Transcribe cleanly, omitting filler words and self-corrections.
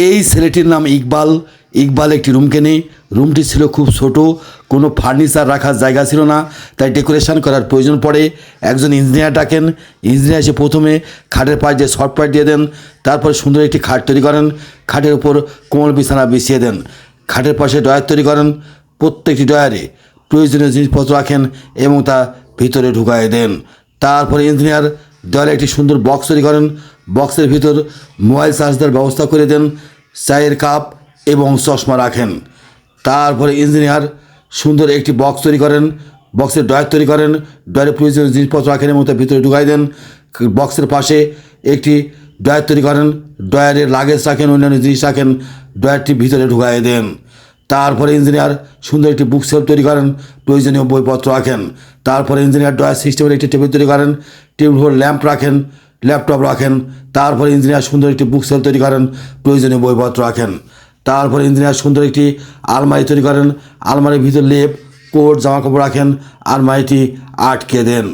এই ছেলেটির নাম ইকবাল। ইকবাল একটি রুম কেনে। রুমটি ছিল খুব ছোট, কোনো ফার্নিচার রাখার জায়গা ছিল না, তাই ডেকোরেশন করার প্রয়োজন পড়ে। একজন ইঞ্জিনিয়ার ডাকেন। ইঞ্জিনিয়ার এসে প্রথমে খাটের পাশ দিয়ে শর্ট পাইট দিয়ে দেন, তারপরে সুন্দর একটি খাট তৈরি করেন। খাটের উপর কোমল বিছানা বিছিয়ে দেন। খাটের পাশে ড্রয়ার তৈরি করেন। প্রত্যেকটি ড্রয়ারে প্রয়োজনীয় জিনিসপত্র রাখেন এবং তা ভিতরে ঢুকায় দেন। তারপরে ইঞ্জিনিয়ার দেওয়ালে একটি সুন্দর বক্স তৈরি করেন। বক্সের ভিতর মোবাইল চার্জ দেওয়ার ব্যবস্থা করে দেন। চায়ের কাপ এবং চশমা রাখেন। তারপরে ইঞ্জিনিয়ার সুন্দর একটি বক্স তৈরি করেন। বক্সের ড্রয়ার তৈরি করেন। ড্রয়ারে প্রয়োজনীয় জিনিসপত্র রাখেন এবং তা ভিতরে ঢুকাই দেন। বক্সের পাশে একটি ড্রয়ার তৈরি করেন। ড্রয়ারে লাগেজ রাখেন, অন্যান্য জিনিস রাখেন। ড্রয়ারটি ভিতরে ঢুকাই দেন। তারপরে ইঞ্জিনিয়ার সুন্দর একটি বুক সেলফ তৈরি করেন, প্রয়োজনীয় বইপত্র রাখেন। তারপরে ইঞ্জিনিয়ার ড্রয়ার সিস্টেমের একটি টেবিল তৈরি করেন। টেবিল উপর ল্যাম্প রাখেন, ল্যাপটপ রাখেন। তারপরে ইঞ্জিনিয়ার সুন্দর একটি বুক সেলফ তৈরি করেন, প্রয়োজনীয় বইপত্র রাখেন। তারপরে ইঞ্জিনিয়ার সুন্দর একটি আলমারি তৈরি করেন। আলমারির ভিতর লেপ, কোট, জামাকাপড় রাখেন। আলমারিটি আটকে দেন।